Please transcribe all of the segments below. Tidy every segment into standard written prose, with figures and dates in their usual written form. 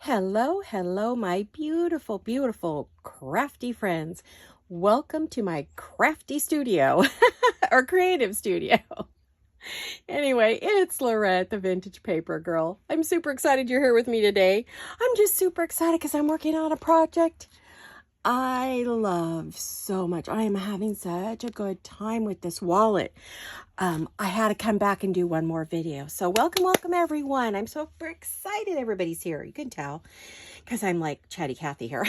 Hello, hello, my beautiful, beautiful crafty friends. Welcome to my crafty studio or creative studio. Anyway, it's Laurette, the vintage paper girl. I'm super excited you're here with me today. I'm just super excited because I'm working on a project I love so much. I am having such a good time with this wallet. I had to come back and do one more video. So welcome everyone. I'm so excited everybody's here. You can tell because I'm like Chatty Cathy here.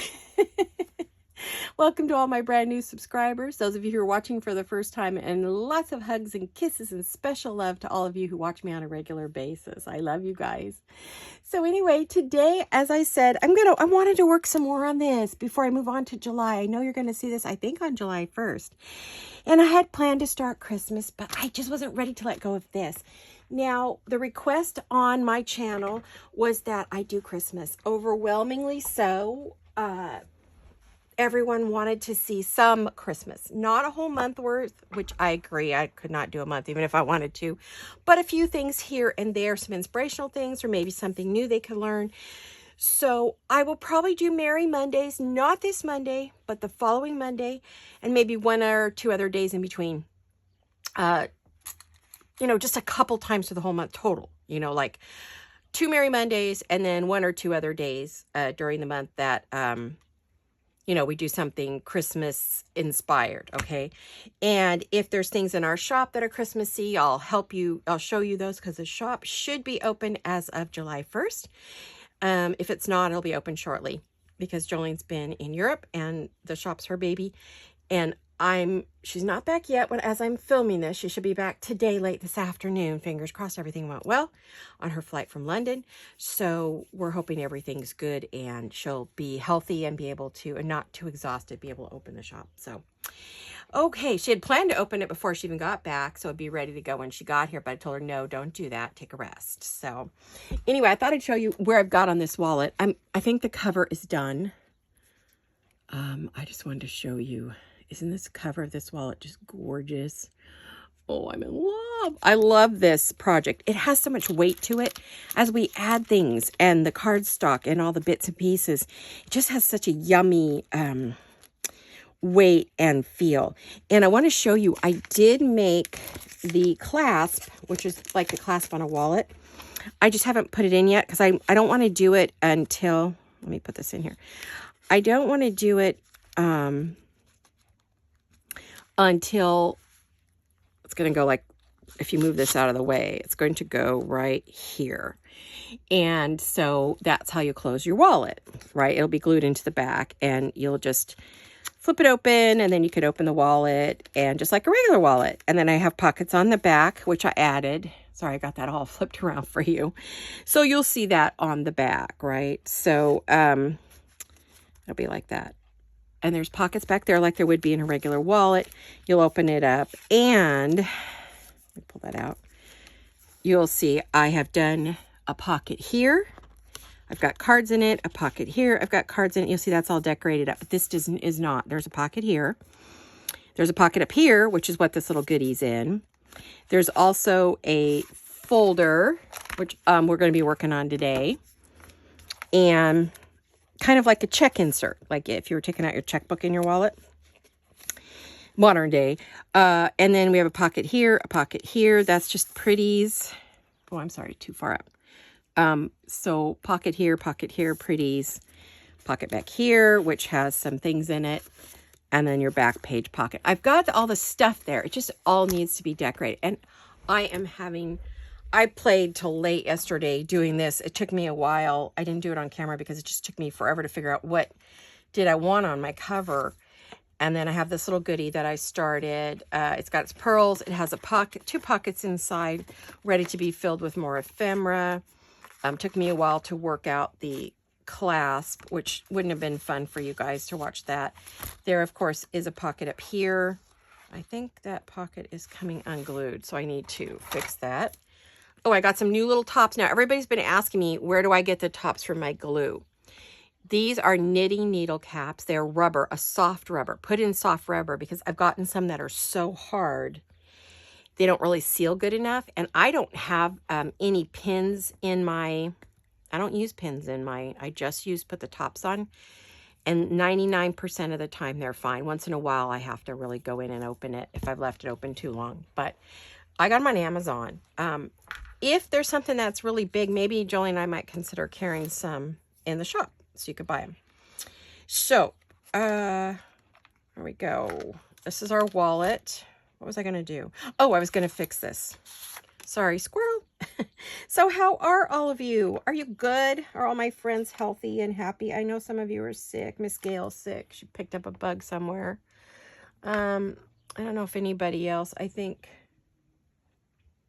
Welcome to all my brand new subscribers, those of you who are watching for the first time, and lots of hugs and kisses and special love to all of you who watch me on a regular basis. I love you guys. So anyway, today, as I said, I wanted to work some more on this before I move on to July. I know you're going to see this, I think, on July 1st. And I had planned to start Christmas, but I just wasn't ready to let go of this. Now, the request on my channel was that I do Christmas. Overwhelmingly so. Everyone wanted to see some Christmas, not a whole month worth, which I agree. I could not do a month even if I wanted to, but a few things here and there, some inspirational things, or maybe something new they could learn. So I will probably do Merry Mondays, not this Monday, but the following Monday, and maybe one or two other days in between. Just a couple times for the whole month total, like 2 Merry Mondays and then 1 or 2 other days during the month that, we do something Christmas inspired, okay? And if there's things in our shop that are Christmassy, I'll show you those because the shop should be open as of July 1st. If it's not, it'll be open shortly because Jolene's been in Europe and the shop's her baby. And she's not back yet as I'm filming this. She should be back today, late this afternoon. Fingers crossed everything went well on her flight from London. So we're hoping everything's good and she'll be healthy and be able to, and not too exhausted, be able to open the shop. So, okay, she had planned to open it before she even got back, so it'd be ready to go when she got here, but I told her, no, don't do that. Take a rest. So anyway, I thought I'd show you where I've got on this wallet. I think the cover is done. I just wanted to show you. Isn't this cover of this wallet just gorgeous? Oh, I'm in love. I love this project. It has so much weight to it. As we add things and the cardstock and all the bits and pieces, it just has such a yummy weight and feel. And I want to show you, I did make the clasp, which is like the clasp on a wallet. I just haven't put it in yet because I don't want to do it until, let me put this in here. I don't want to do it until it's going to go like, if you move this out of the way, it's going to go right here. And so that's how you close your wallet, right? It'll be glued into the back and you'll just flip it open and then you could open the wallet and just like a regular wallet. And then I have pockets on the back, which I added. Sorry, I got that all flipped around for you. So you'll see that on the back, right? So it'll be like that. And there's pockets back there like there would be in a regular wallet. You'll open it up and, let me pull that out. You'll see I have done a pocket here. I've got cards in it, a pocket here. I've got cards in it. You'll see that's all decorated up, but this is not. There's a pocket here. There's a pocket up here, which is what this little goodie's in. There's also a folder, which we're going to be working on today. And kind of like a check insert, like if you were taking out your checkbook in your wallet, modern day. And then we have a pocket here, a pocket here. That's just pretties. Oh, I'm sorry, too far up. So pocket here, pretties. Pocket back here, which has some things in it. And then your back page pocket. I've got all the stuff there. It just all needs to be decorated. And I played till late yesterday doing this. It took me a while. I didn't do it on camera because it just took me forever to figure out what did I want on my cover. And then I have this little goodie that I started. It's got its pearls. It has a pocket, 2 pockets inside, ready to be filled with more ephemera. Took me a while to work out the clasp, which wouldn't have been fun for you guys to watch that. There, of course, is a pocket up here. I think that pocket is coming unglued, so I need to fix that. Oh, I got some new little tops. Now, everybody's been asking me, where do I get the tops for my glue? These are knitting needle caps. They're rubber, a soft rubber. Put in soft rubber because I've gotten some that are so hard. They don't really seal good enough. And I don't have any pins in my I don't use pins in mine. I just put the tops on. And 99% of the time they're fine. Once in a while I have to really go in and open it if I've left it open too long. But I got them on Amazon. If there's something that's really big, maybe Jolie and I might consider carrying some in the shop so you could buy them. So, there we go. This is our wallet. What was I going to do? Oh, I was going to fix this. Sorry, squirrel. So how are all of you? Are you good? Are all my friends healthy and happy? I know some of you are sick. Miss Gail's sick. She picked up a bug somewhere. I don't know if anybody else. I think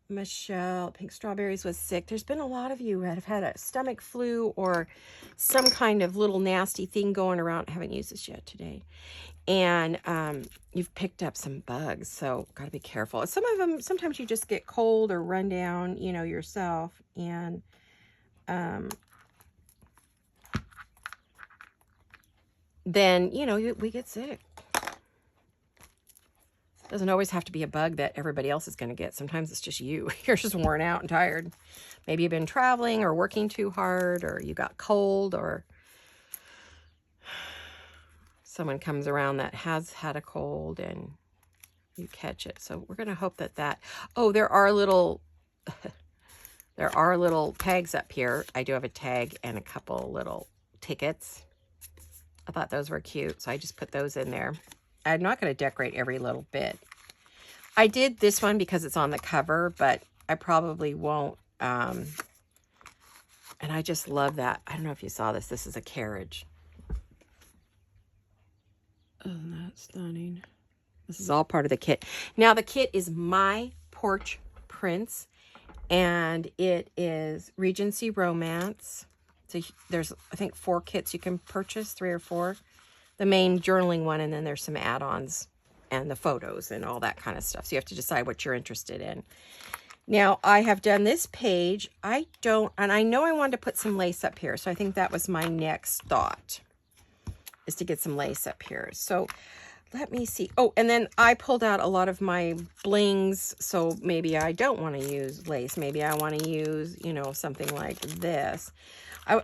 Michelle, Pink Strawberries, was sick. There's been a lot of you that have had a stomach flu or some kind of little nasty thing going around. I haven't used this yet today. And you've picked up some bugs, so got to be careful. Some of them, sometimes you just get cold or run down, you know, yourself. And then, you know, we get sick. Doesn't always have to be a bug that everybody else is going to get. Sometimes it's just you. You're just worn out and tired. Maybe you've been traveling or working too hard, or you got cold, or someone comes around that has had a cold and you catch it. So we're going to hope that oh, there are little tags up here. I do have a tag and a couple little tickets. I thought those were cute, so I just put those in there. I'm not going to decorate every little bit. I did this one because it's on the cover, but I probably won't. And I just love that. I don't know if you saw this. This is a carriage. Isn't that stunning? This is all part of the kit. Now, the kit is My Porch Prince, and it is Regency Romance. So there's, I think, 4 kits you can purchase, 3 or 4. The main journaling one, and then there's some add-ons and the photos and all that kind of stuff. So you have to decide what you're interested in. Now, I have done this page. And I know I wanted to put some lace up here, so I think that was my next thought, is to get some lace up here. So let me see. Oh, and then I pulled out a lot of my blings, so maybe I don't want to use lace. Maybe I want to use, you know, something like this.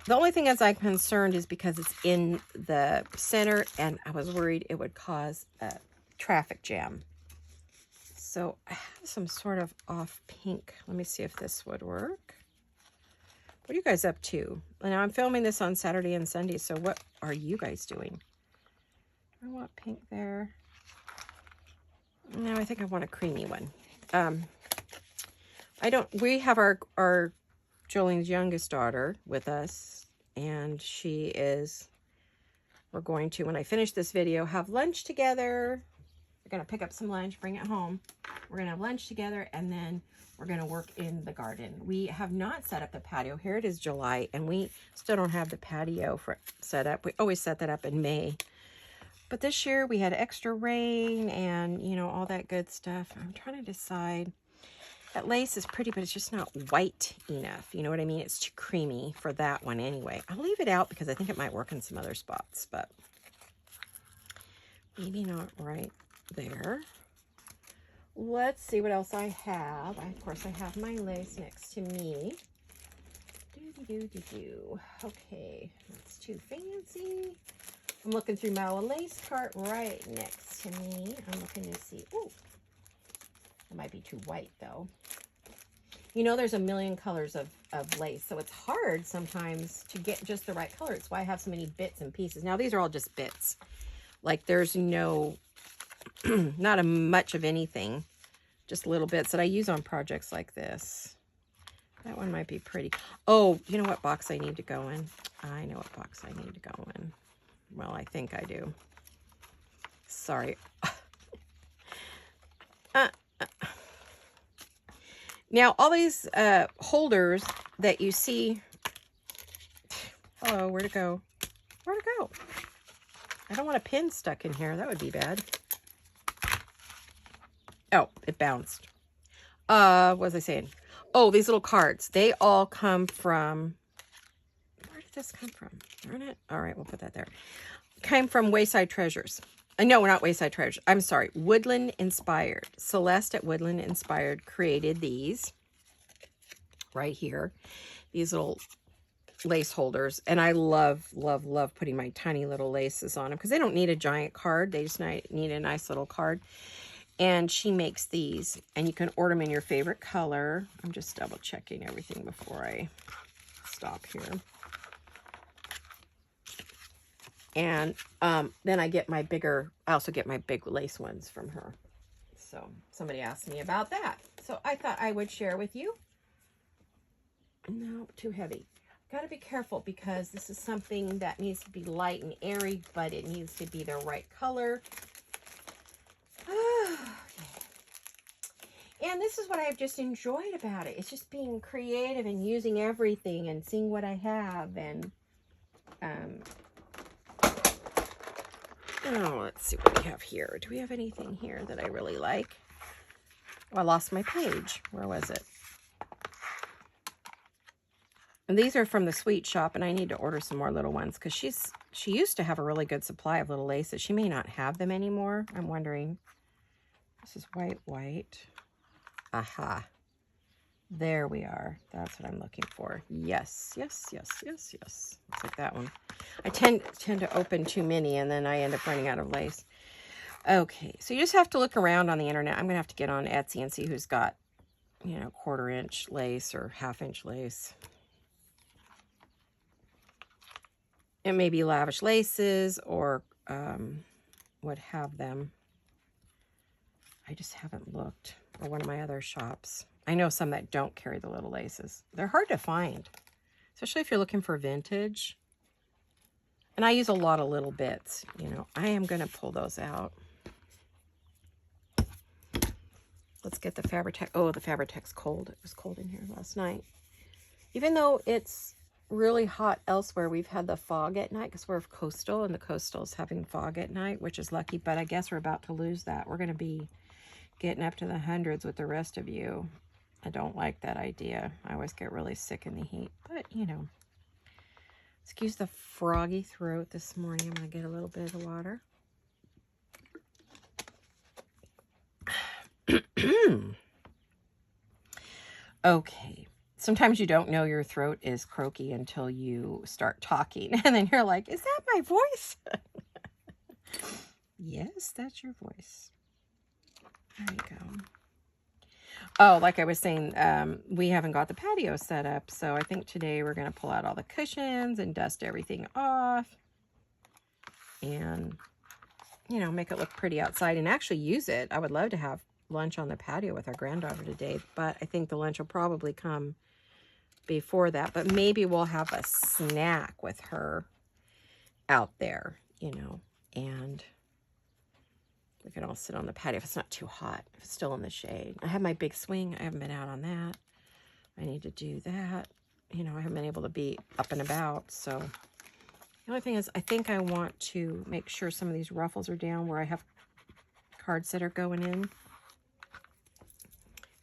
The only thing as I'm concerned is because it's in the center, and I was worried it would cause a traffic jam. So I have some sort of off pink. Let me see if this would work. What are you guys up to? Now I'm filming this on Saturday and Sunday, so what are you guys doing? I want pink there. No, I think I want a creamy one. We have our Jolene's youngest daughter with us, and we're going to, when I finish this video, have lunch together. We're going to pick up some lunch, bring it home. We're going to have lunch together, and then we're going to work in the garden. We have not set up the patio. Here it is July, and we still don't have the patio set up. We always set that up in May. But this year we had extra rain and, you know, all that good stuff. I'm trying to decide. That lace is pretty, but it's just not white enough. You know what I mean? It's too creamy for that one anyway. I'll leave it out because I think it might work in some other spots, but maybe not right there. Let's see what else I have. Of course, I have my lace next to me. Okay, that's too fancy. I'm looking through my lace cart right next to me. I'm looking to see. Ooh. It might be too white, though. You know, there's a million colors of lace, so it's hard sometimes to get just the right color. It's why I have so many bits and pieces. Now, these are all just bits. Like, there's no, not much of anything. Just little bits that I use on projects like this. That one might be pretty. Oh, you know what box I need to go in? I know what box I need to go in. Well, I think I do. Sorry. Now, all these holders that you see, hello, where'd it go? Where'd it go? I don't want a pin stuck in here. That would be bad. Oh, it bounced. What was I saying? Oh, these little cards. They all come from, where did this come from? Darn it. All right, we'll put that there. Came from Wayside Treasures. No, we're not Wayside Treasures. I'm sorry. Woodland Inspired. Celeste at Woodland Inspired created these right here. These little lace holders. And I love, love, love putting my tiny little laces on them because they don't need a giant card. They just need a nice little card. And she makes these, and you can order them in your favorite color. I'm just double checking everything before I stop here. And then I also get my big lace ones from her. So somebody asked me about that. So I thought I would share with you. No, too heavy. Got to be careful because this is something that needs to be light and airy, but it needs to be the right color. And this is what I've just enjoyed about it. It's just being creative and using everything and seeing what I have. And oh, let's see what we have here. Do we have anything here that I really like? Oh, I lost my page. Where was it? And these are from the Sweet Shop, and I need to order some more little ones because she used to have a really good supply of little laces. She may not have them anymore. I'm wondering. This is white, white. Aha. There we are. That's what I'm looking for. Yes, yes, yes, yes, yes. Looks like that one. I tend to open too many, and then I end up running out of lace. Okay, so you just have to look around on the internet. I'm going to have to get on Etsy and see who's got, 1/4-inch lace or 1/2-inch lace. It may be Lavish Laces or would have them. I just haven't looked. Or one of my other shops. I know some that don't carry the little laces. They're hard to find, especially if you're looking for vintage. And I use a lot of little bits. I am going to pull those out. Let's get the Fabri-Tac. Oh, the Fabri-Tac's cold. It was cold in here last night. Even though it's really hot elsewhere, we've had the fog at night because we're coastal, and the coastal's having fog at night, which is lucky, but I guess we're about to lose that. We're going to be getting up to the hundreds with the rest of you. I don't like that idea. I always get really sick in the heat, but excuse the froggy throat this morning. I'm going to get a little bit of water. Okay. Sometimes you don't know your throat is croaky until you start talking. And then you're like, is that my voice? Yes, that's your voice. There you go. Oh, like I was saying, we haven't got the patio set up. So I think today we're going to pull out all the cushions and dust everything off. And, make it look pretty outside and actually use it. I would love to have lunch on the patio with our granddaughter today. But I think the lunch will probably come before that. But maybe we'll have a snack with her out there, and we can all sit on the patio if it's not too hot, if it's still in the shade. I have my big swing. I haven't been out on that. I need to do that. I haven't been able to be up and about. So the only thing is, I think I want to make sure some of these ruffles are down where I have cards that are going in.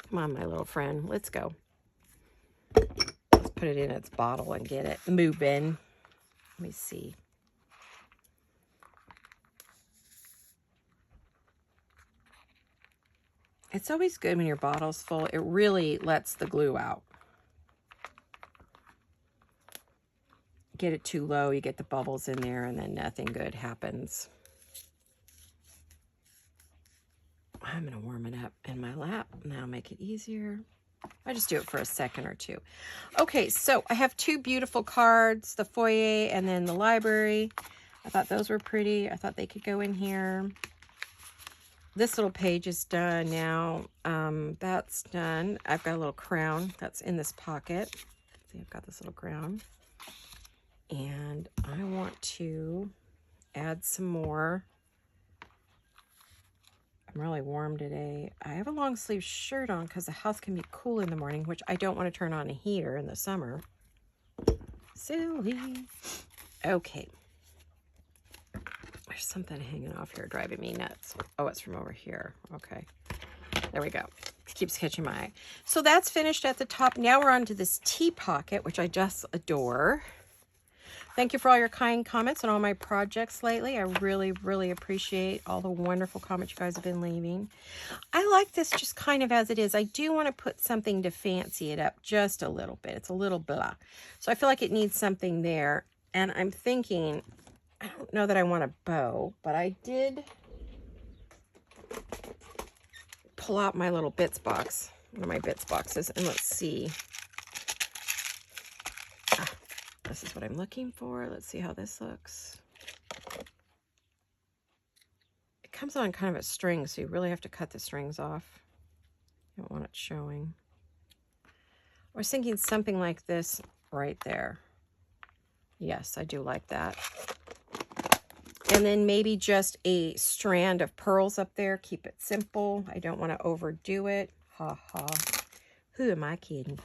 Come on, my little friend. Let's go. Let's put it in its bottle and get it moving. Let me see. It's always good when your bottle's full. It really lets the glue out. Get it too low, you get the bubbles in there, and then nothing good happens. I'm going to warm it up in my lap. Now make it easier. I just do it for a second or two. Okay, so I have two beautiful cards, the foyer and then the library. I thought those were pretty. I thought they could go in here. This little page is done now. That's done. I've got a little crown that's in this pocket. See, I've got this little crown. And I want to add some more. I'm really warm today. I have a long sleeve shirt on because the house can be cool in the morning, which I don't want to turn on a heater in the summer. Silly. Okay. There's something hanging off here driving me nuts. Oh, it's from over here. Okay. There we go. It keeps catching my eye. So that's finished at the top. Now we're on to this tea pocket, which I just adore. Thank you for all your kind comments on all my projects lately. I really, really appreciate all the wonderful comments you guys have been leaving. I like this just kind of as it is. I do want to put something to fancy it up just a little bit. It's a little blah. So I feel like it needs something there. And I'm thinking, I don't know that I want a bow, but I did pull out my little bits box, one of my bits boxes, and let's see. This is what I'm looking for. Let's see how this looks. It comes on kind of a string, so you really have to cut the strings off. You don't want it showing. I was thinking something like this right there. Yes, I do like that. And then maybe just a strand of pearls up there. Keep it simple. I don't want to overdo it. Ha ha. Who am I kidding?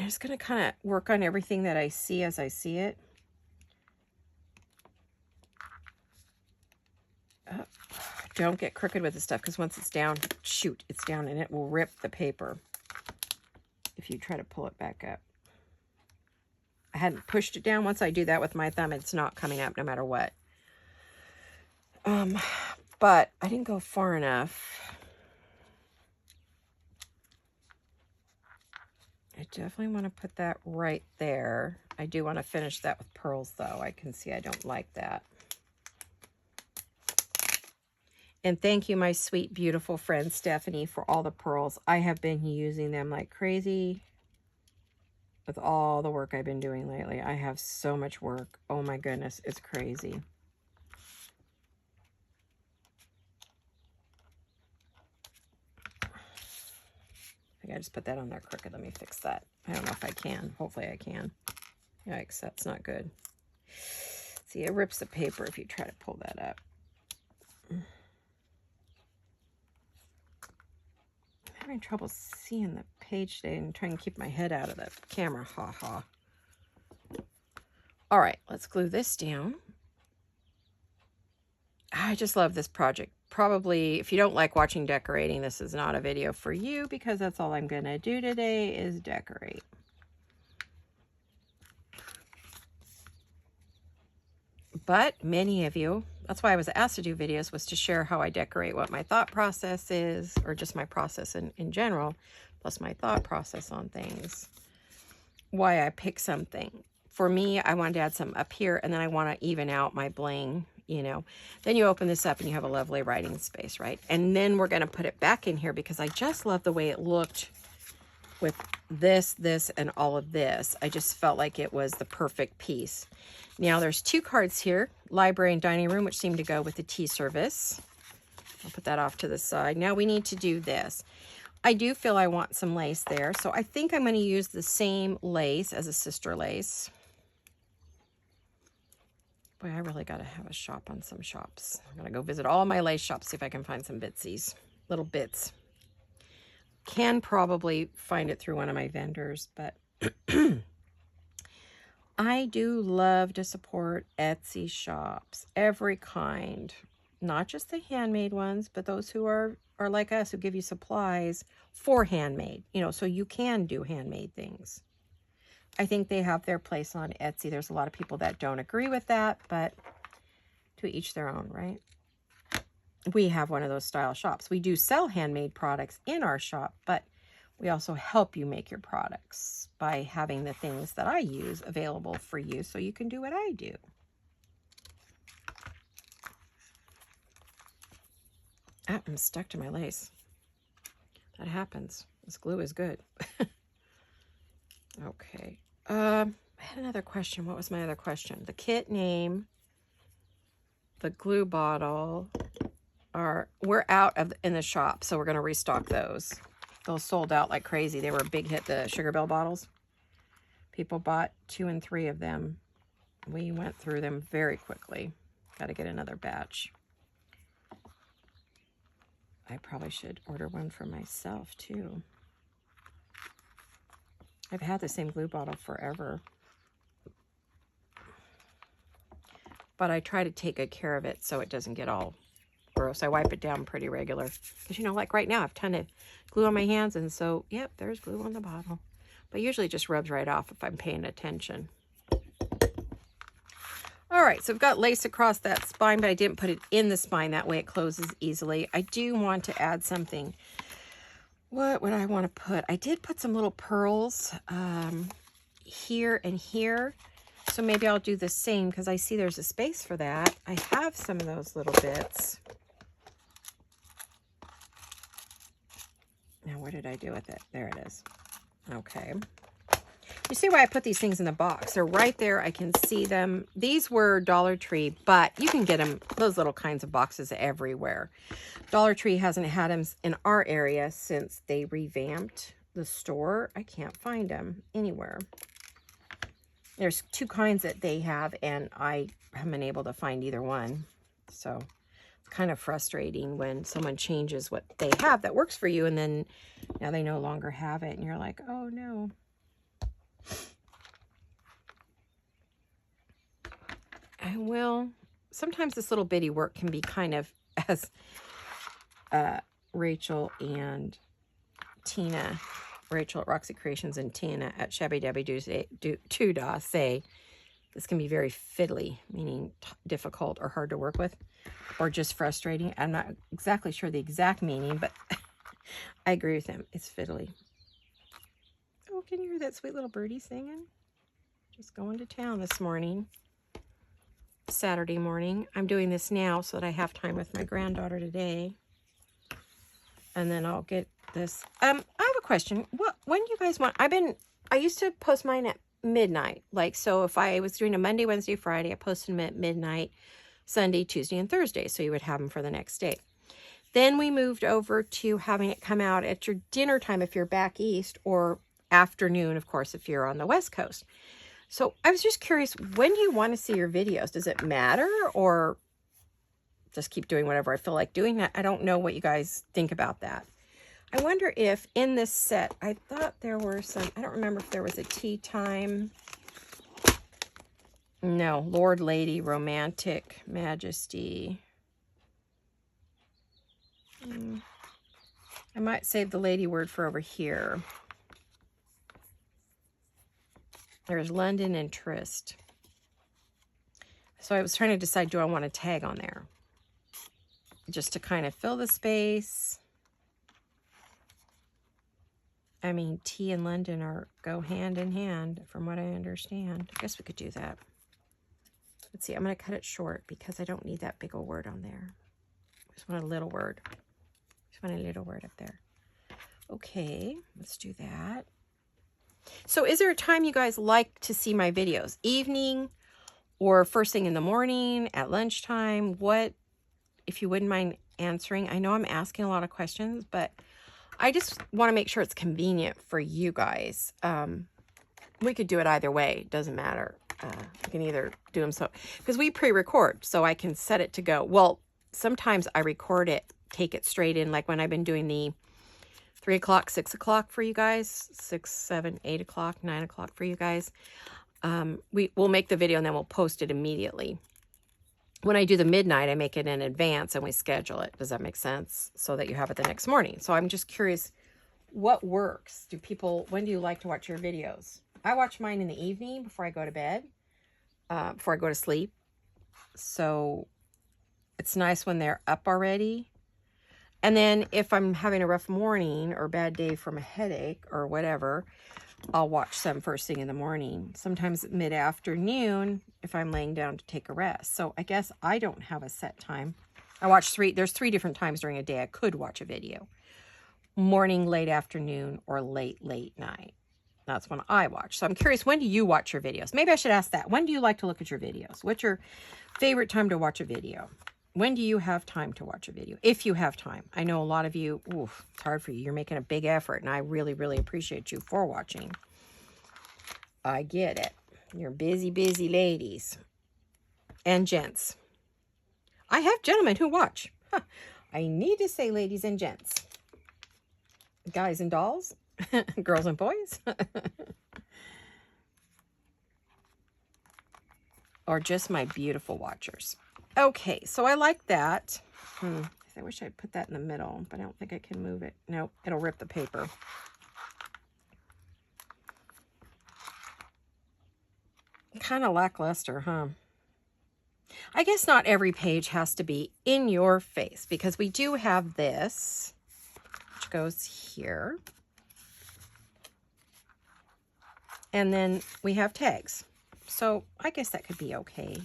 I'm just going to kind of work on everything that I see as I see it. Don't get crooked with this stuff, because once it's down, shoot, it's down, and it will rip the paper if you try to pull it back up. I hadn't pushed it down. Once I do that with my thumb, it's not coming up no matter what. But I didn't go far enough. I definitely want to put that right there. I do want to finish that with pearls, though. I can see I don't like that. And thank you, my sweet, beautiful friend Stephanie, for all the pearls. I have been using them like crazy with all the work I've been doing lately. I have so much work. Oh my goodness, it's crazy. I think I just put that on there crooked. Let me fix that. I don't know if I can. Hopefully I can. Yikes, that's not good. See, it rips the paper if you try to pull that up. I'm having trouble seeing the page today and trying to keep my head out of the camera. Ha ha. All right, let's glue this down. I just love this project. Probably, if you don't like watching decorating, this is not a video for you, because that's all I'm going to do today is decorate. But many of you, that's why I was asked to do videos, was to share how I decorate, what my thought process is, or just my process in general, plus my thought process on things. Why I pick something. For me, I wanted to add some up here, and then I want to even out my bling, you know. Then you open this up and you have a lovely writing space, right? And then we're going to put it back in here because I just love the way it looked with this, and all of this. I just felt like it was the perfect piece. Now there's two cards here, library and dining room, which seem to go with the tea service. I'll put that off to the side. Now we need to do this. I do feel I want some lace there, so I think I'm going to use the same lace as a sister lace. Boy, I really got to have a shop on some shops. I'm going to go visit all my lace shops, see if I can find some bitsies, little bits. Can probably find it through one of my vendors, but I do love to support Etsy shops, every kind, not just the handmade ones, but those who are like us, who give you supplies for handmade, you know, so you can do handmade things. I think they have their place on Etsy. There's a lot of people that don't agree with that, but to each their own, right? We have one of those style shops. We do sell handmade products in our shop, but we also help you make your products by having the things that I use available for you so you can do what I do. Ah, I'm stuck to my lace. That happens. This glue is good. Okay. I had another question. What was my other question? The kit name, the glue bottle we're out of in the shop, so we're going to restock those. Those sold out like crazy. They were a big hit, the Sugar Bell bottles. People bought 2 and 3 of them. We went through them very quickly. Got to get another batch. I probably should order one for myself too. I've had the same glue bottle forever. But I try to take good care of it so it doesn't get all gross. I wipe it down pretty regular. Because, you know, like right now, I have a ton of glue on my hands. And so, yep, there's glue on the bottle. but usually it just rubs right off if I'm paying attention. All right, so I've got lace across that spine, but I didn't put it in the spine. That way it closes easily. I do want to add something. What would I want to put? I did put some little pearls here and here. So maybe I'll do the same because I see there's a space for that. I have some of those little bits. Now, where did I do with it? There it is. Okay. You see why I put these things in the box. They're right there. I can see them. These were Dollar Tree, but you can get them, those little kinds of boxes everywhere. Dollar Tree hasn't had them in our area since they revamped the store. I can't find them anywhere. There's two kinds that they have, and I haven't been able to find either one. So it's kind of frustrating when someone changes what they have that works for you, and then now they no longer have it, and you're like, oh no. I will. Sometimes this little bitty work can be kind of, as Rachel and Tina, Rachel at Roxy Creations and Tina at Shabby Dabby Doodah say, this can be very fiddly, meaning difficult or hard to work with, or just frustrating. I'm not exactly sure the exact meaning, but I agree with him. It's fiddly. Oh, can you hear that sweet little birdie singing? Just going to town this morning. Saturday morning. I'm doing this now so that I have time with my granddaughter today. And then I'll get this. I have a question. When do you guys want? I used to post mine at midnight. Like, so if I was doing a Monday, Wednesday, Friday, I posted them at midnight, Sunday, Tuesday, and Thursday. So you would have them for the next day. Then we moved over to having it come out at your dinner time if you're back east, or afternoon, of course, if you're on the West Coast. So I was just curious, when do you want to see your videos? Does it matter, or just keep doing whatever I feel like doing? That I don't know what you guys think about that. I wonder if in this set, I thought there were some, I don't remember if there was a tea time. No, Lord, Lady, Romantic, Majesty. I might save the lady word for over here. There's London and Tryst. So I was trying to decide, do I want to tag on there? Just to kind of fill the space. I mean, tea and London go hand in hand, from what I understand. I guess we could do that. Let's see, I'm going to cut it short because I don't need that big old word on there. I just want a little word. Just want a little word up there. Okay, let's do that. So is there a time you guys like to see my videos? Evening or first thing in the morning, at lunchtime? What, if you wouldn't mind answering? I know I'm asking a lot of questions, but I just want to make sure it's convenient for you guys. We could do it either way. Doesn't matter. You can either do them so, because we pre-record, so I can set it to go. Well, sometimes I record it, take it straight in, like when I've been doing the 3 o'clock, 6 o'clock for you guys, 6, 7, 8 o'clock, 9 o'clock for you guys. We'll make the video and then we'll post it immediately. When I do the midnight, I make it in advance and we schedule it. Does that make sense? So that you have it the next morning. So I'm just curious, what works? When do you like to watch your videos? I watch mine in the evening before I go to bed, before I go to sleep. So it's nice when they're up already. And then if I'm having a rough morning or bad day from a headache or whatever, I'll watch some first thing in the morning. Sometimes mid-afternoon if I'm laying down to take a rest. So I guess I don't have a set time. There's 3 different times during a day I could watch a video. Morning, late afternoon, or late night. That's when I watch. So I'm curious, when do you watch your videos? Maybe I should ask that. When do you like to look at your videos? What's your favorite time to watch a video? When do you have time to watch a video? If you have time. I know a lot of you, it's hard for you. You're making a big effort, and I really, really appreciate you for watching. I get it. You're busy, busy ladies and gents. I have gentlemen who watch. Huh. I need to say ladies and gents. Guys and dolls. Girls and boys. Or just my beautiful watchers. Okay, so I like that. I wish I'd put that in the middle, but I don't think I can move it. Nope, it'll rip the paper. kind of lackluster, huh? I guess not every page has to be in your face, because we do have this, which goes here. And then we have tags. So I guess that could be okay.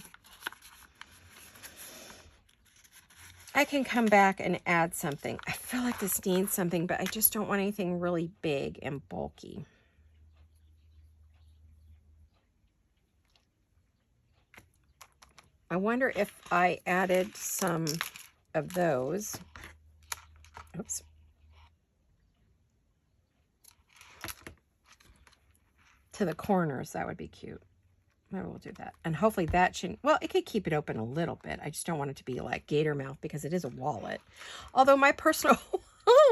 I can come back and add something. I feel like this needs something, but I just don't want anything really big and bulky. I wonder if I added some of those. Oops. To the corners, that would be cute. Maybe we'll do that. And hopefully that shouldn't, well, it could keep it open a little bit. I just don't want it to be like gator mouth because it is a wallet. Although my personal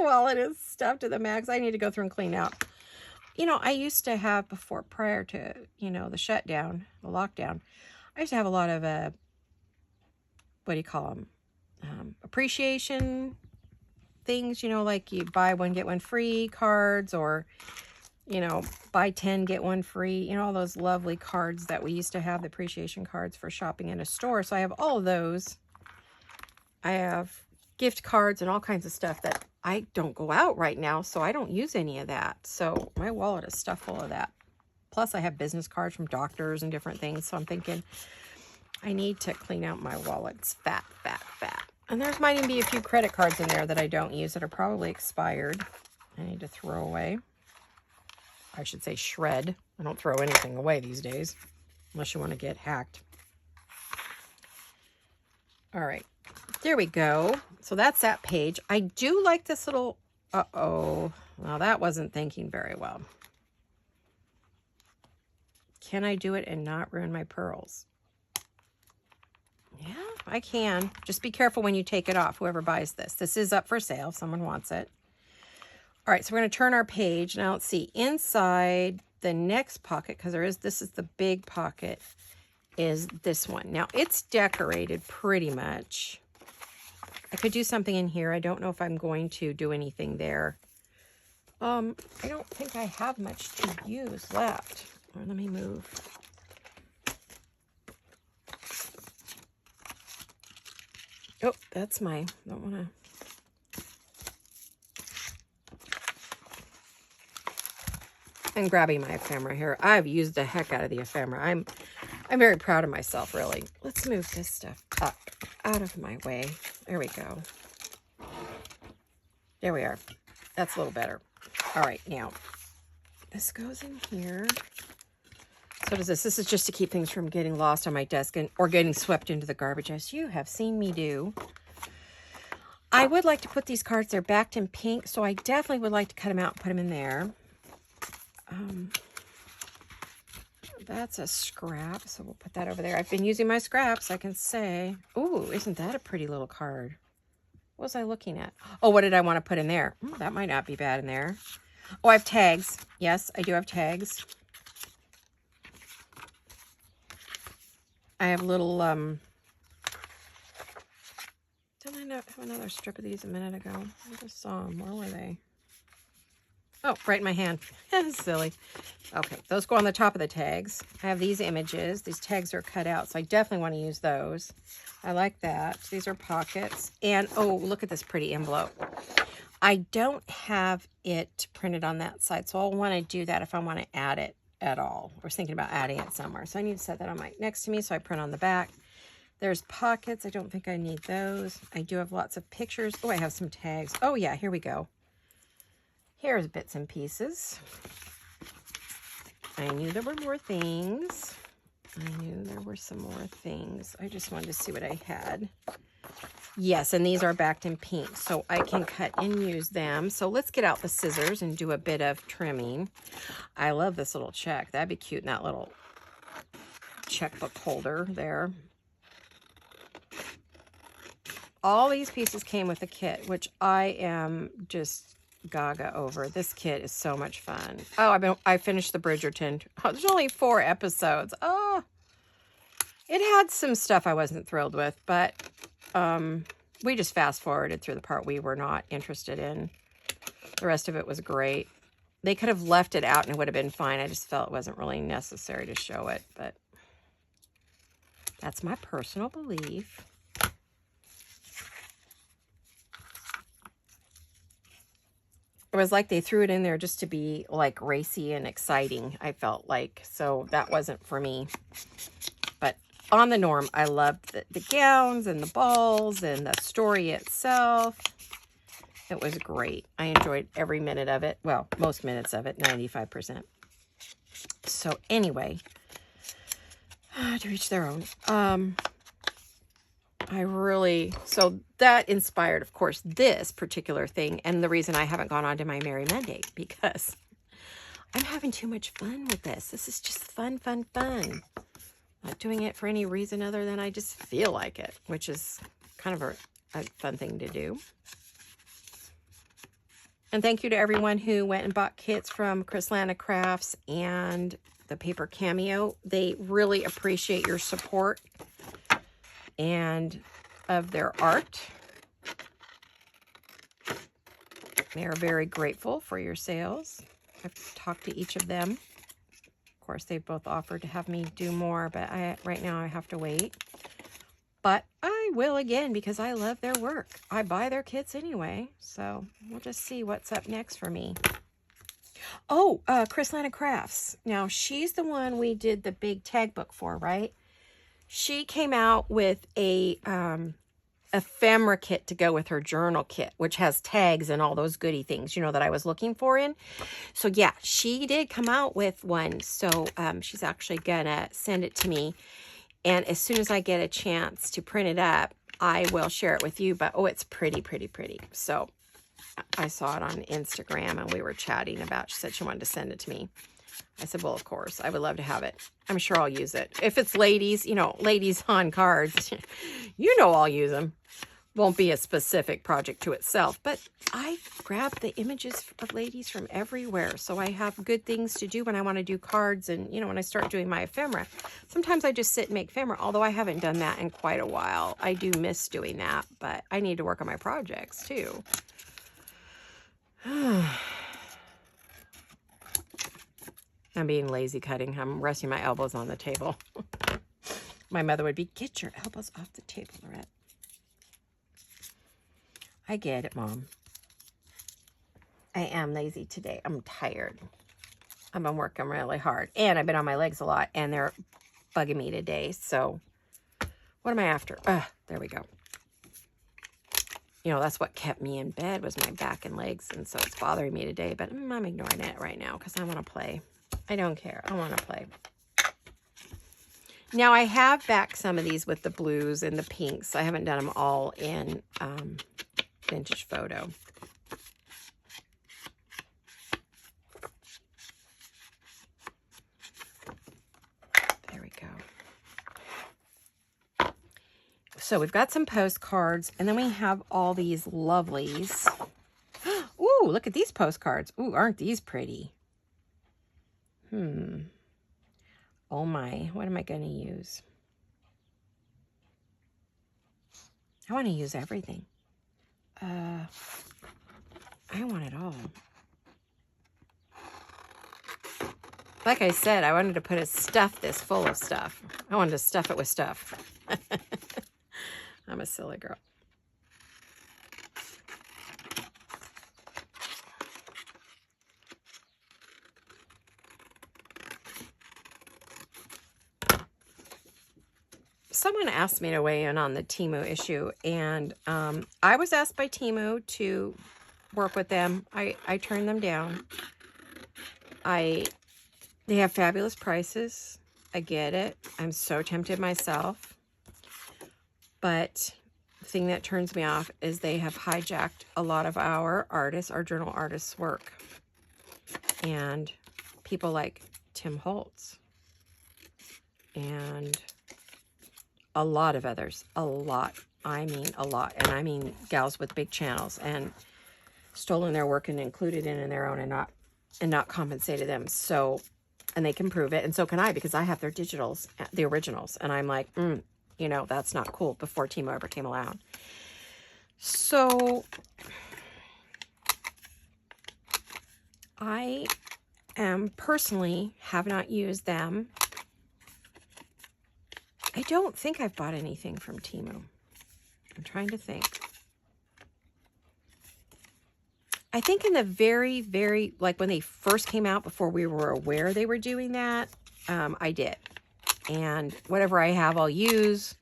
wallet is stuffed to the max. I need to go through and clean out. You know, I used to have before, prior to, you know, the shutdown, the lockdown, I used to have a lot of, what do you call them? Appreciation things, you know, like you buy one, get one free cards, or, you know, buy 10, get one free, you know, all those lovely cards that we used to have, the appreciation cards for shopping in a store. So I have all of those. I have gift cards and all kinds of stuff that I don't go out right now, so I don't use any of that. So my wallet is stuffed full of that. Plus I have business cards from doctors and different things. So I'm thinking I need to clean out my wallet. It's fat, fat, fat. And there might even be a few credit cards in there that I don't use that are probably expired. I need to throw away. I should say shred. I don't throw anything away these days, unless you want to get hacked. All right, there we go. So that's that page. I do like this little, well, that wasn't thinking very well. Can I do it and not ruin my pearls? Yeah, I can. Just be careful when you take it off, whoever buys this. This is up for sale if someone wants it. All right, so we're going to turn our page. Now let's see, inside the next pocket, because this is the big pocket, is this one. Now it's decorated pretty much. I could do something in here. I don't know if I'm going to do anything there. I don't think I have much to use left. Or let me move. Oh, that's my, don't want to. I'm grabbing my ephemera here. I've used the heck out of the ephemera. I'm very proud of myself, really. Let's move this stuff up out of my way. There we go. There we are. That's a little better. All right, now this goes in here. So does this. This is just to keep things from getting lost on my desk or getting swept into the garbage, as you have seen me do. I would like to put these cards, they're backed in pink, so I definitely would like to cut them out and put them in there. That's a scrap, so we'll put that over there. I've been using my scraps, I can say. Ooh, isn't that a pretty little card? What was I looking at? Oh, what did I want to put in there? That might not be bad in there. Oh, I have tags. Yes, I do have tags. I have little, didn't I not have another strip of these a minute ago? I just saw them. Where were they? Oh, right in my hand. Silly. Okay, those go on the top of the tags. I have these images. These tags are cut out, so I definitely want to use those. I like that. These are pockets. And, oh, look at this pretty envelope. I don't have it printed on that side, so I'll want to do that if I want to add it at all. I was thinking about adding it somewhere, so I need to set that on my next to me so I print on the back. There's pockets. I don't think I need those. I do have lots of pictures. Oh, I have some tags. Oh, yeah, here we go. Here's bits and pieces. I knew there were more things. I knew there were some more things. I just wanted to see what I had. Yes, and these are backed in pink, so I can cut and use them. So let's get out the scissors and do a bit of trimming. I love this little check. That'd be cute in that little checkbook holder there. All these pieces came with a kit, which I am just gaga over. This kit is so much fun. Oh, I finished the Bridgerton. Oh, there's only 4 episodes. Oh, it had some stuff I wasn't thrilled with, but we just fast forwarded through the part we were not interested in. The rest of it was great. They could have left it out and it would have been fine. I just felt it wasn't really necessary to show it, but That's my personal belief. It was like they threw it in there just to be like racy and exciting, I felt like. So that wasn't for me. But on the norm, I loved the gowns and the balls and the story itself. It was great. I enjoyed every minute of it. Well, most minutes of it, 95%. So anyway, to each their own. So that inspired, of course, this particular thing. And the reason I haven't gone on to my Merry Monday, because I'm having too much fun with this. This is just fun, fun, fun. Not doing it for any reason other than I just feel like it, which is kind of a fun thing to do. And thank you to everyone who went and bought kits from Chrislana Crafts and the Paper Cameo. They really appreciate your support and of their art. They are very grateful for your sales. I've talked to each of them. Of course, they've both offered to have me do more, but right now I have to wait. But I will again because I love their work. I buy their kits anyway, so we'll just see what's up next for me. Oh, Chrislana Crafts. Now, she's the one we did the big tag book for, right? She came out with a ephemera kit to go with her journal kit, which has tags and all those goody things, you know, that I was looking for in. So yeah, she did come out with one. So she's actually gonna send it to me. And as soon as I get a chance to print it up, I will share it with you. But oh, it's pretty, pretty, pretty. So I saw it on Instagram and we were chatting about, she said she wanted to send it to me. I said, well, of course, I would love to have it. I'm sure I'll use it. If it's ladies, you know, ladies on cards, you know I'll use them. Won't be a specific project to itself, but I grab the images of ladies from everywhere. So I have good things to do when I want to do cards and, you know, when I start doing my ephemera. Sometimes I just sit and make ephemera, although I haven't done that in quite a while. I do miss doing that, but I need to work on my projects too. I'm being lazy cutting. I'm resting my elbows on the table. My mother would be, get your elbows off the table, Laurette. I get it, Mom. I am lazy today. I'm tired. I've been working really hard. And I've been on my legs a lot. And they're bugging me today. So what am I after? There we go. You know, that's what kept me in bed was my back and legs. And so it's bothering me today. But I'm ignoring it right now because I want to play. I don't care. I want to play. Now, I have backed some of these with the blues and the pinks. I haven't done them all in vintage photo. There we go. So we've got some postcards, and then we have all these lovelies. Ooh, look at these postcards. Ooh, aren't these pretty? Oh my, what am I going to use? I want to use everything. I want it all. Like I said, I wanted to stuff this full of stuff. I wanted to stuff it with stuff. I'm a silly girl. Someone asked me to weigh in on the Temu issue, and I was asked by Temu to work with them. I turned them down. They have fabulous prices. I get it. I'm so tempted myself. But the thing that turns me off is they have hijacked a lot of our artists, our journal artists' work. And people like Tim Holtz. And a lot of others. A lot. I mean a lot. And I mean gals with big channels. And stolen their work and included it in their own and not compensated them. So, and they can prove it. And so can I, because I have their digitals, the originals. And I'm like, you know, that's not cool, before Temu ever came around. So I personally have not used them I don't think I've bought anything from Temu. I'm trying to think. I think in the very, like when they first came out, before we were aware they were doing that, I did. And whatever I have, I'll use,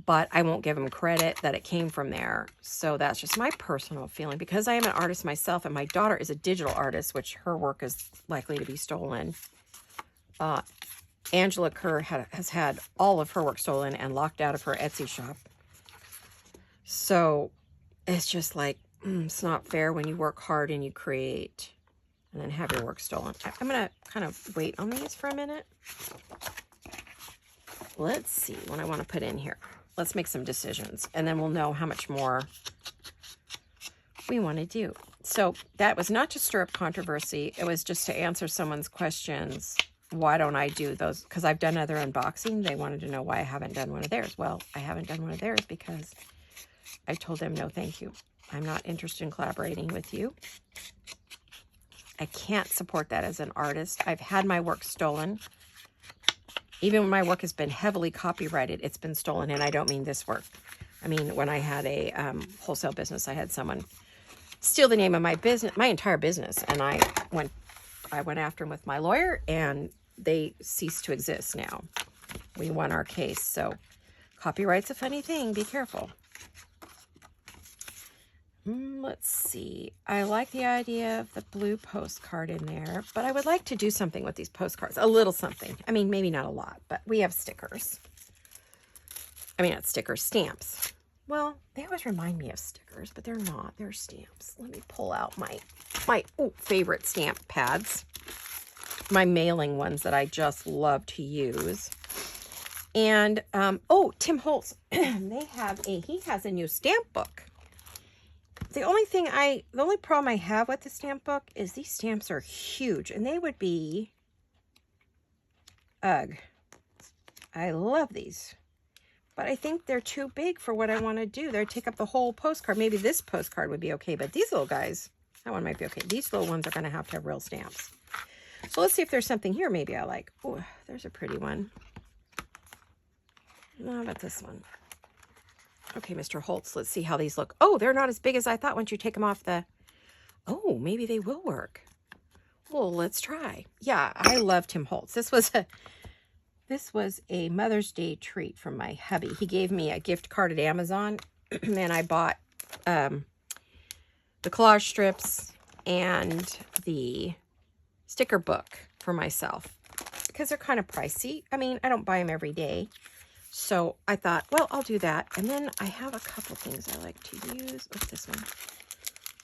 but I won't give them credit that it came from there. So that's just my personal feeling. Because I am an artist myself, and my daughter is a digital artist, which her work is likely to be stolen. Angela Kerr has had all of her work stolen and locked out of her Etsy shop. So it's just like, it's not fair when you work hard and you create and then have your work stolen. I'm going to kind of wait on these for a minute. Let's see what I want to put in here. Let's make some decisions, and then we'll know how much more we want to do. So that was not to stir up controversy. It was just to answer someone's questions. Why don't I do those? Because I've done other unboxing. They wanted to know why I haven't done one of theirs. Well, I haven't done one of theirs because I told them no thank you. I'm not interested in collaborating with you. I can't support that as an artist. I've had my work stolen. Even when my work has been heavily copyrighted, it's been stolen. And I don't mean this work. I mean, when I had a wholesale business, I had someone steal the name of my business, my entire business. And I went after him with my lawyer, and they ceased to exist now. We won our case. So copyright's a funny thing. Be careful. Let's see. I like the idea of the blue postcard in there, but I would like to do something with these postcards. A little something. I mean, maybe not a lot, but we have stickers. I mean, not stickers, stamps. Well, they always remind me of stickers, but they're not. They're stamps. Let me pull out my favorite stamp pads. My mailing ones that I just love to use. And, Tim Holtz, he has a new stamp book. The only problem I have with the stamp book is these stamps are huge, and they would be, ugh. I love these, but I think they're too big for what I want to do. They take up the whole postcard. Maybe this postcard would be okay, but these little guys, that one might be okay. These little ones are going to have real stamps. So let's see if there's something here maybe I like. Oh, there's a pretty one. How about this one? Okay, Mr. Holtz, let's see how these look. Oh, they're not as big as I thought once you take them off the... Oh, maybe they will work. Well, let's try. Yeah, I love Tim Holtz. This was a Mother's Day treat from my hubby. He gave me a gift card at Amazon, and I bought the collage strips and the sticker book for myself because they're kind of pricey. I mean, I don't buy them every day. So I thought, well, I'll do that. And then I have a couple things I like to use. What's this one?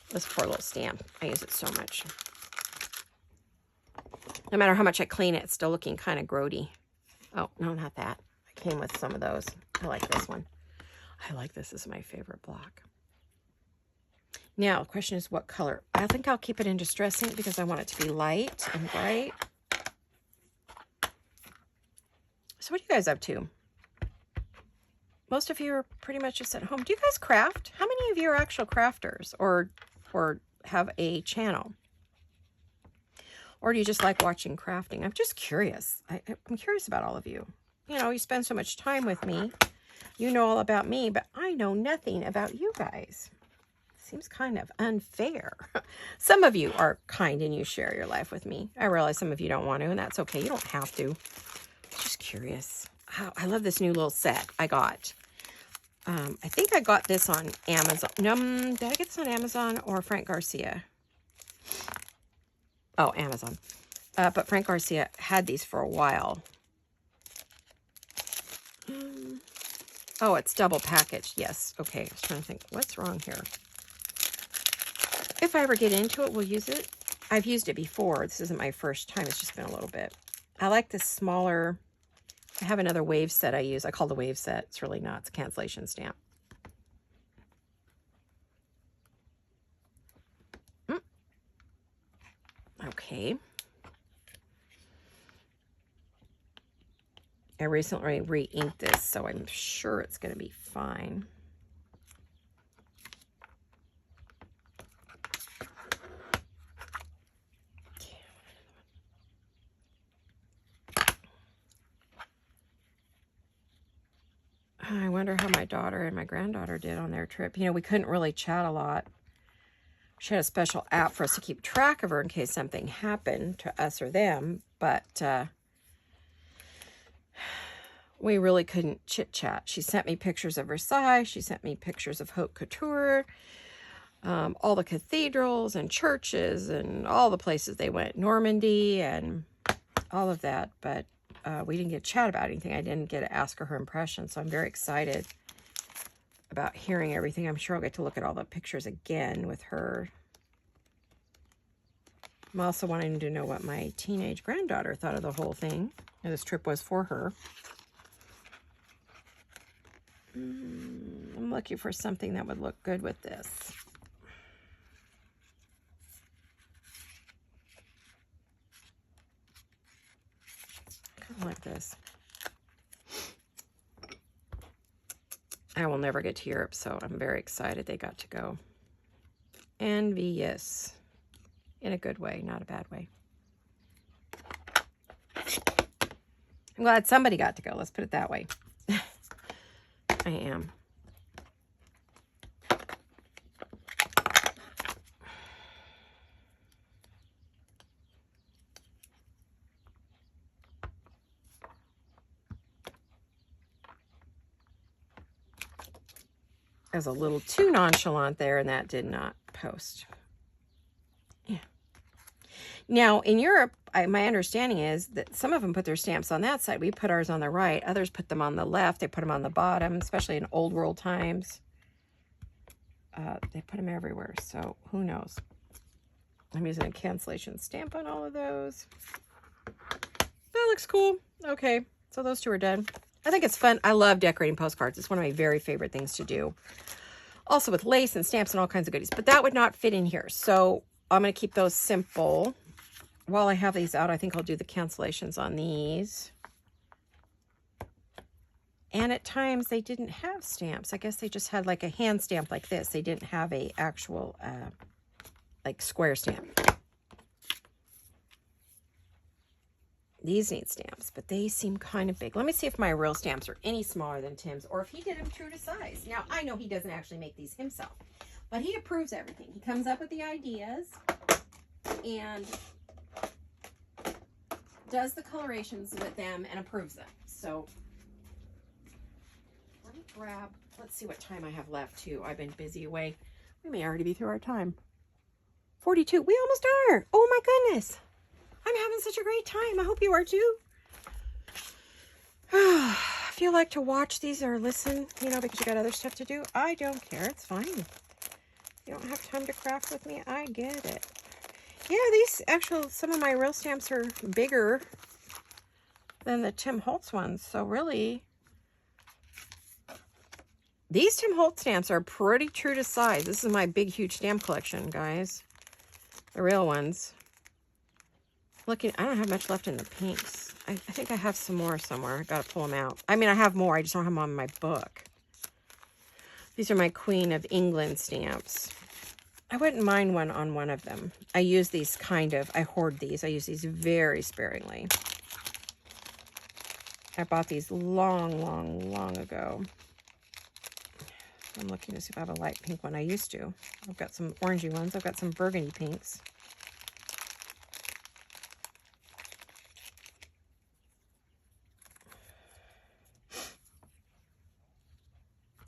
This poor little stamp. I use it so much. No matter how much I clean it, it's still looking kind of grody. Oh, no, not that. I came with some of those. I like this one. I like this. This is my favorite block. Now, the question is what color? I think I'll keep it in Distress Ink because I want it to be light and bright. So what are you guys up to? Most of you are pretty much just at home. Do you guys craft? How many of you are actual crafters or have a channel? Or do you just like watching crafting? I'm just curious. I'm curious about all of you. You know, you spend so much time with me. You know all about me, but I know nothing about you guys. Seems kind of unfair. Some of you are kind and you share your life with me. I realize some of you don't want to, and that's okay. You don't have to. I'm just curious. Wow, I love this new little set I got. I think I got this on Amazon. Did I get this on Amazon or Frank Garcia? Oh, Amazon. But Frank Garcia had these for a while. Oh, it's double packaged. Yes. Okay. I was trying to think. What's wrong here? If I ever get into it, we'll use it. I've used it before. This isn't my first time. It's just been a little bit. I like this smaller... I have another wave set I use. I call the wave set. It's really not. It's a cancellation stamp. Okay. I recently re-inked this, so I'm sure it's going to be fine. I wonder how my daughter and my granddaughter did on their trip. You know, we couldn't really chat a lot. She had a special app for us to keep track of her in case something happened to us or them, but we really couldn't chit-chat. She sent me pictures of Versailles. She sent me pictures of Haute Couture, all the cathedrals and churches and all the places they went, Normandy and all of that, but we didn't get to chat about anything. I didn't get to ask her impressions, so I'm very excited about hearing everything. I'm sure I'll get to look at all the pictures again with her. I'm also wanting to know what my teenage granddaughter thought of the whole thing. And this trip was for her. I'm looking for something that would look good with this. Kind of like this. I will never get to Europe, so I'm very excited they got to go. Envious. In a good way, not a bad way. I'm glad somebody got to go. Let's put it that way. I am. I was a little too nonchalant there, and that did not post. Yeah. Now, in Europe, my understanding is that some of them put their stamps on that side. We put ours on the right. Others put them on the left. They put them on the bottom, especially in old world times. They put them everywhere, so who knows? I'm using a cancellation stamp on all of those. That looks cool. Okay, so those two are done. I think it's fun. I love decorating postcards. It's one of my very favorite things to do. Also with lace and stamps and all kinds of goodies. But that would not fit in here. So I'm going to keep those simple. While I have these out, I think I'll do the cancellations on these. And at times they didn't have stamps. I guess they just had like a hand stamp like this. They didn't have a actual like square stamp. These need stamps, but they seem kind of big. Let me see if my real stamps are any smaller than Tim's, or if he did them true to size. Now, I know he doesn't actually make these himself, but he approves everything. He comes up with the ideas and does the colorations with them and approves them. So let me grab, let's see what time I have left too. I've been busy away. We may already be through our time. 42, we almost are. Oh my goodness. I'm having such a great time. I hope you are too. If you like to watch these or listen, you know, because you got other stuff to do, I don't care. It's fine. You don't have time to craft with me. I get it. Yeah, these some of my real stamps are bigger than the Tim Holtz ones. So really, these Tim Holtz stamps are pretty true to size. This is my big, huge stamp collection, guys. The real ones. Looking, I don't have much left in the pinks. I think I have some more somewhere. I gotta pull them out. I mean, I have more. I just don't have them on my book. These are my Queen of England stamps. I wouldn't mind one on one of them. I use these I hoard these. I use these very sparingly. I bought these long ago. I'm looking to see if I have a light pink one. I used to. I've got some orangey ones. I've got some burgundy pinks.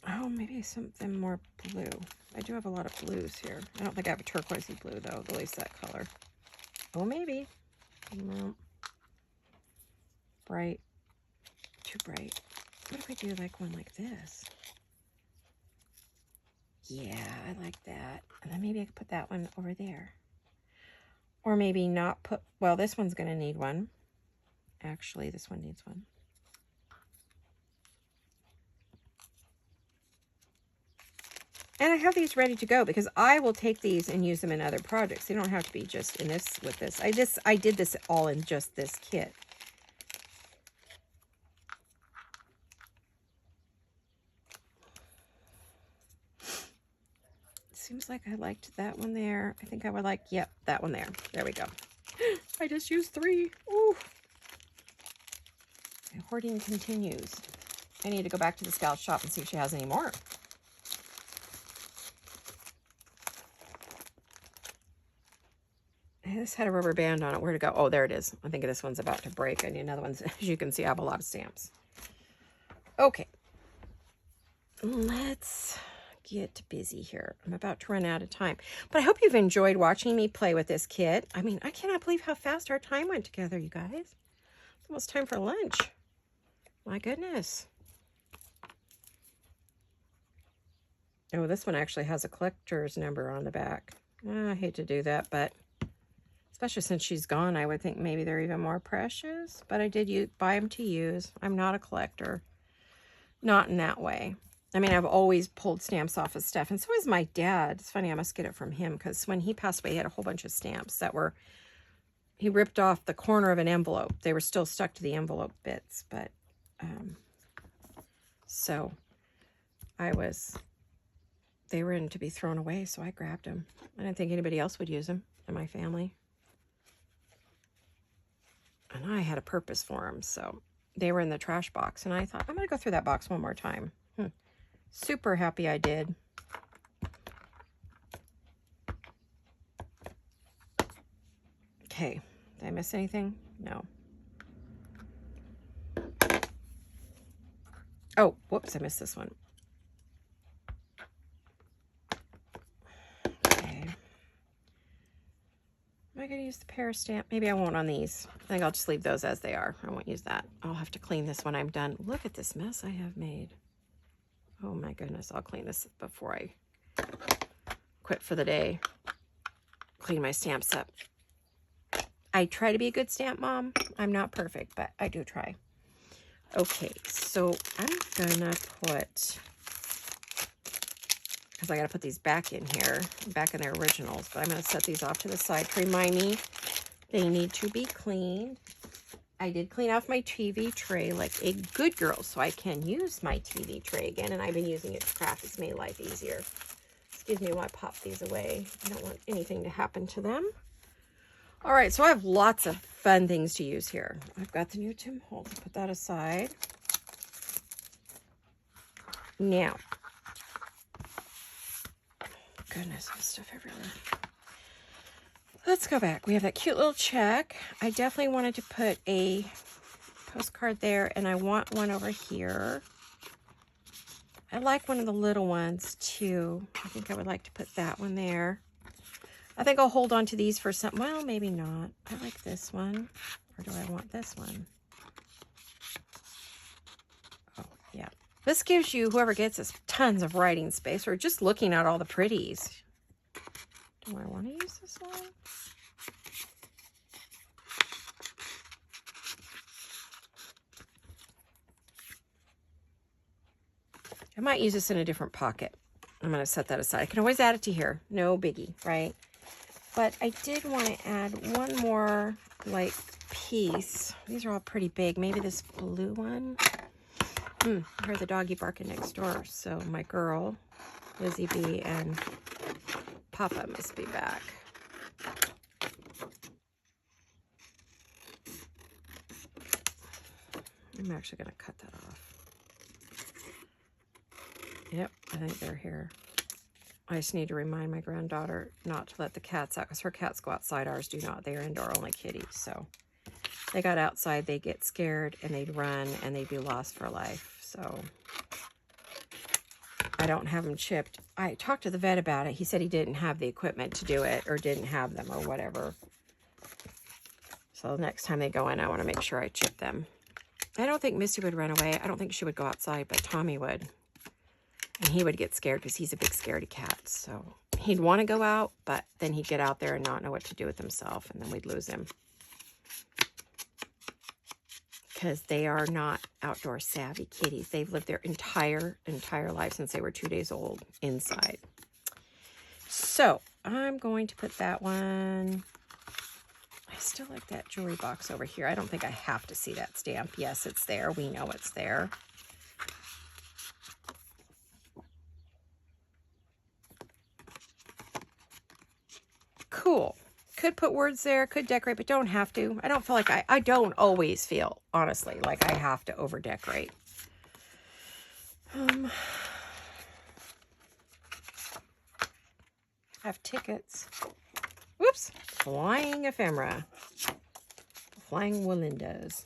Oh, maybe something more blue. I do have a lot of blues here. I don't think I have a turquoisey blue, though, at least that color. Oh, maybe. No. Bright. Too bright. What if I do like one like this? Yeah, I like that. And then maybe I could put that one over there. Or maybe not put... Well, this one's going to need one. Actually, this one needs one. And I have these ready to go because I will take these and use them in other projects. They don't have to be just in this with this. I did this all in just this kit. Seems like I liked that one there. I think I would like, yep, that one there. There we go. I just used 3. Ooh. My hoarding continues. I need to go back to the Scout shop and see if she has any more. This had a rubber band on it. Where'd it go? Oh, there it is. I think this one's about to break. I need another one. As you can see, I have a lot of stamps. Okay. Let's get busy here. I'm about to run out of time. But I hope you've enjoyed watching me play with this kit. I mean, I cannot believe how fast our time went together, you guys. It's almost time for lunch. My goodness. Oh, this one actually has a collector's number on the back. I hate to do that, but especially since she's gone, I would think maybe they're even more precious. But I did buy them to use. I'm not a collector. Not in that way. I mean, I've always pulled stamps off of stuff. And so is my dad. It's funny, I must get it from him. Because when he passed away, he had a whole bunch of stamps that were... He ripped off the corner of an envelope. They were still stuck to the envelope bits. But, so, they were in to be thrown away, so I grabbed them. I didn't think anybody else would use them in my family. And I had a purpose for them, so they were in the trash box. And I thought, I'm going to go through that box one more time. Super happy I did. Okay, did I miss anything? No. Oh, whoops, I missed this one. Okay. Am I going to use the pear stamp? Maybe I won't on these. I think I'll just leave those as they are. I won't use that. I'll have to clean this when I'm done. Look at this mess I have made. Oh my goodness, I'll clean this before I quit for the day. Clean my stamps up. I try to be a good stamp mom. I'm not perfect, but I do try. Okay, so I'm gonna put, because I gotta put these back in here, back in their originals, but I'm gonna set these off to the side to remind me they need to be cleaned. I did clean off my TV tray like a good girl, so I can use my TV tray again, and I've been using it to craft. It's made life easier. Excuse me while I pop these away. I don't want anything to happen to them. All right, so I have lots of fun things to use here. I've got the new Tim Holtz. Put that aside. Now, goodness, I have stuff everywhere. Let's go back. We have that cute little check. I definitely wanted to put a postcard there, and I want one over here. I like one of the little ones, too. I think I would like to put that one there. I think I'll hold on to these for some... Well, maybe not. I like this one. Or do I want this one? Oh, yeah. This gives you, whoever gets this, tons of writing space, or just looking at all the pretties. Do I want to use this one? I might use this in a different pocket. I'm going to set that aside. I can always add it to here. No biggie, right? But I did want to add one more, like, piece. These are all pretty big. Maybe this blue one. I heard the doggy barking next door. So my girl, Lizzie B, and Papa must be back. I'm actually going to cut that off. Yep, I think they're here. I just need to remind my granddaughter not to let the cats out, because her cats go outside. Ours do not. They are indoor-only kitties. So they got outside, they'd get scared, and they'd run, and they'd be lost for life. So I don't have them chipped. I talked to the vet about it. He said he didn't have the equipment to do it, or didn't have them, or whatever. So next time they go in, I want to make sure I chip them. I don't think Misty would run away. I don't think she would go outside, but Tommy would. And he would get scared because he's a big scaredy cat. So he'd want to go out, but then he'd get out there and not know what to do with himself, and then we'd lose him. Because they are not outdoor savvy kitties. They've lived their entire life since they were 2 days old inside. So I'm going to put that one. I still like that jewelry box over here. I don't think I have to see that stamp. Yes, it's there. We know it's there. Cool. Could put words there, could decorate, but don't have to. I don't feel like I don't always feel, honestly, like I have to over decorate. I have tickets. Whoops. Flying ephemera. Flying Walindas.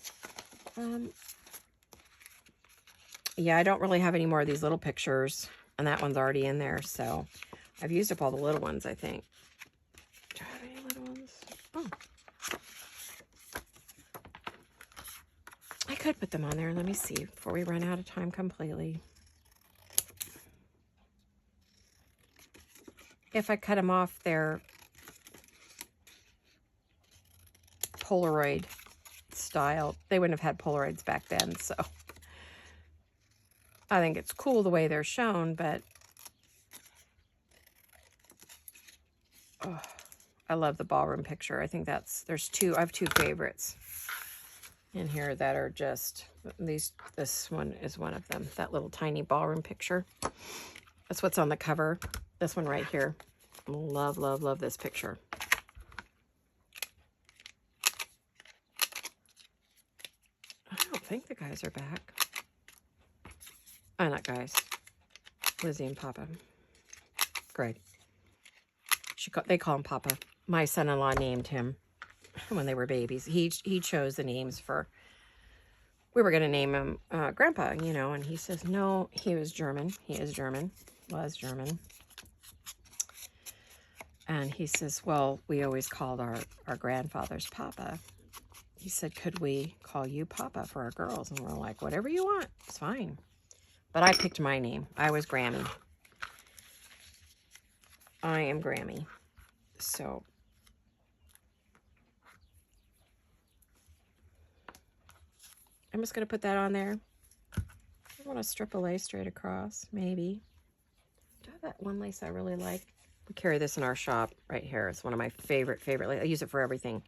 Yeah, I don't really have any more of these little pictures. And that one's already in there. So I've used up all the little ones, I think. Do I have any little ones? Oh. I could put them on there. Let me see before we run out of time completely. If I cut them off their Polaroid style, they wouldn't have had Polaroids back then, so I think it's cool the way they're shown, but oh, I love the ballroom picture. I think I have two favorites in here that are just this one is one of them, that little tiny ballroom picture. That's what's on the cover. This one right here. Love, love, love this picture. I don't think the guys are back. Oh, not guys. Lizzie and Papa. Greg. They call him Papa. My son-in-law named him when they were babies. He chose the names for... We were going to name him Grandpa, you know, and he says, no, he was German. He is German. Was German. And he says, well, we always called our grandfathers Papa. He said, could we call you Papa for our girls? And we're like, whatever you want. It's fine. But I picked my name. I was Grammy. I am Grammy. So I'm just going to put that on there. I want to strip a lace straight across, maybe. Do I have that one lace I really like? We carry this in our shop right here. It's one of my favorite lace. I use it for everything.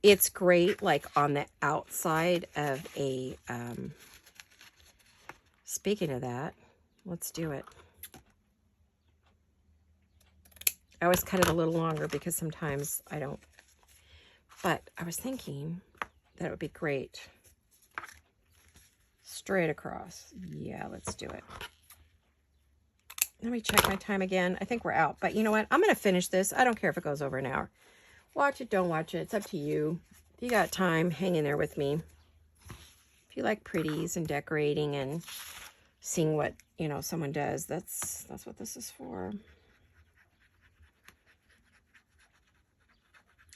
It's great like on the outside of a, speaking of that, let's do it. I always cut it a little longer because sometimes I don't. But I was thinking that it would be great. Straight across. Yeah, let's do it. Let me check my time again. I think we're out. But you know what? I'm going to finish this. I don't care if it goes over an hour. Watch it, don't watch it. It's up to you. If you got time, hang in there with me. If you like pretties and decorating and seeing what, you know, someone does, that's what this is for.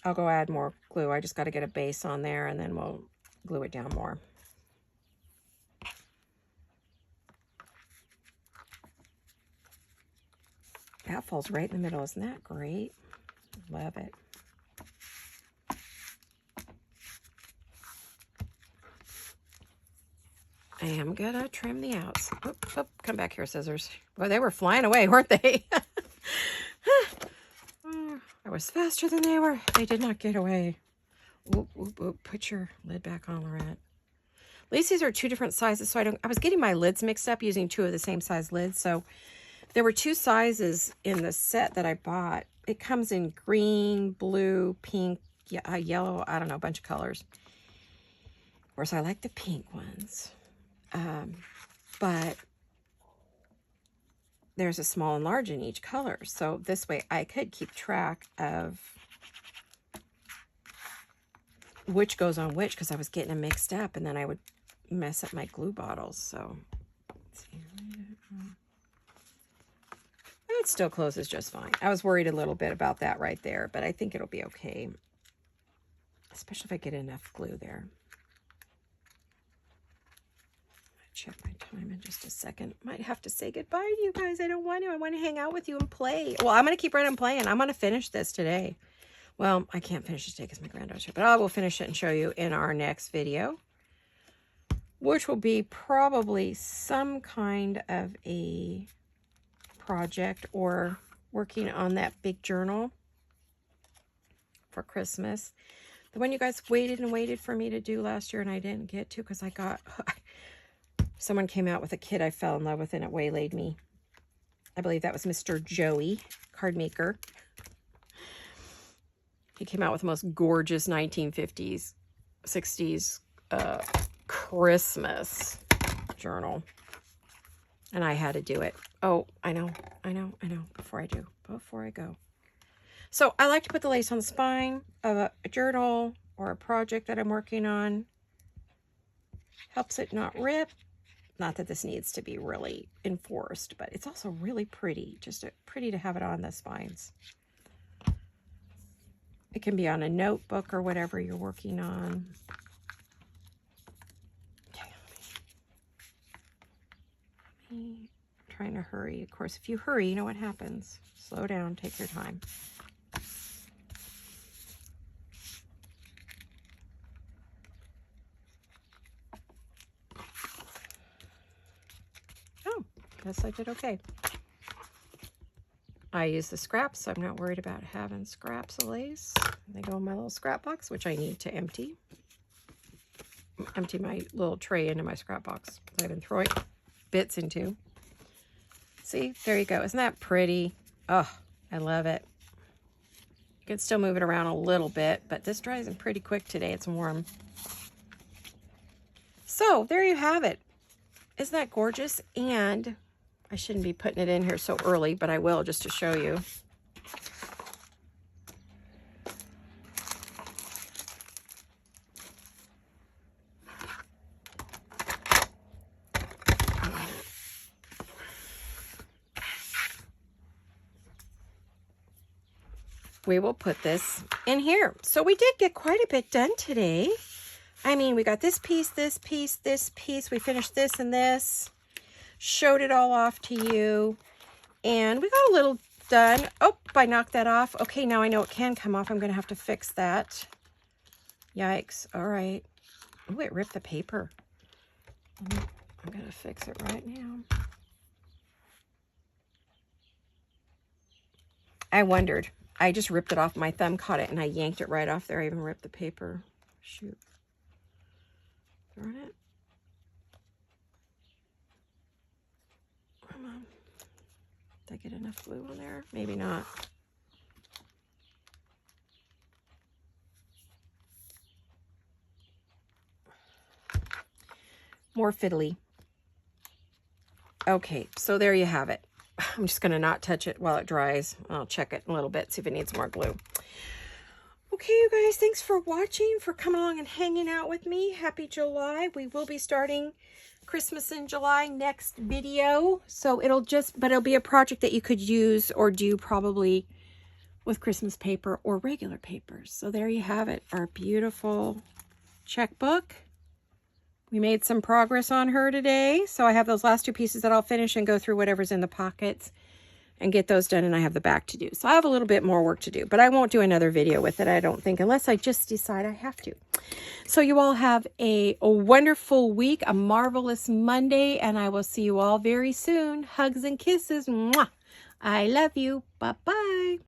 I'll go add more glue. I just got to get a base on there and then we'll glue it down more. That falls right in the middle. Isn't that great? Love it. I am going to trim the outs. Oop, oop, come back here, scissors. Well, they were flying away, weren't they? I was faster than they were. They did not get away. Oop, oop, oop. Put your lid back on, Laurette. At least these are two different sizes, so I was getting my lids mixed up using two of the same size lids, so there were two sizes in the set that I bought. It comes in green, blue, pink, yellow, I don't know, a bunch of colors. Of course, I like the pink ones. But there's a small and large in each color. So this way I could keep track of which goes on which because I was getting them mixed up and then I would mess up my glue bottles. So let's see. It still closes just fine. I was worried a little bit about that right there, but I think it'll be okay. Especially if I get enough glue there. I'll check my time in just a second. Might have to say goodbye to you guys. I don't want to. I want to hang out with you and play. Well, I'm going to keep right on playing. I'm going to finish this today. Well, I can't finish it today because my granddaughter's here, but I will finish it and show you in our next video, which will be probably some kind of a project or working on that big journal for Christmas. The one you guys waited and waited for me to do last year and I didn't get to because someone came out with a kid I fell in love with and it waylaid me. I believe that was Mr. Joey, card maker. He came out with the most gorgeous 1950s, 60s Christmas journal. And I had to do it. Oh, I know. Before I go. So I like to put the lace on the spine of a journal or a project that I'm working on. Helps it not rip. Not that this needs to be really enforced, but it's also really pretty. Just pretty to have it on the spines. It can be on a notebook or whatever you're working on. Okay. I'm trying to hurry. Of course, if you hurry, you know what happens. Slow down, take your time. Oh, guess I did okay. I use the scraps, so I'm not worried about having scraps of lace. They go in my little scrap box, which I need to empty. Empty my little tray into my scrap box. I've been throwing bits into. See, there you go. Isn't that pretty? Oh, I love it. You can still move it around a little bit, but this dries in pretty quick today. It's warm. So there you have it. Isn't that gorgeous? And I shouldn't be putting it in here so early, but I will just to show you. We will put this in here. So we did get quite a bit done today. I mean, we got this piece, this piece, this piece. We finished this and this. Showed it all off to you. And we got a little done. Oh, I knocked that off. Okay, now I know it can come off. I'm going to have to fix that. Yikes. All right. Oh, it ripped the paper. I'm going to fix it right now. I wondered. I just ripped it off. My thumb caught it and I yanked it right off there. I even ripped the paper. Shoot. Darn it. Come on. Did I get enough glue on there? Maybe not. More fiddly. Okay, so there you have it. I'm just going to not touch it while it dries. I'll check it in a little bit, see if it needs more glue. Okay, you guys, thanks for watching, for coming along and hanging out with me. Happy July. We will be starting Christmas in July next video. So it'll be a project that you could use or do probably with Christmas paper or regular papers. So there you have it, our beautiful checkbook. We made some progress on her today. So I have those last two pieces that I'll finish and go through whatever's in the pockets and get those done. And I have the back to do. So I have a little bit more work to do, but I won't do another video with it, I don't think, unless I just decide I have to. So you all have a wonderful week, a marvelous Monday, and I will see you all very soon. Hugs and kisses. Mwah. I love you. Bye-bye.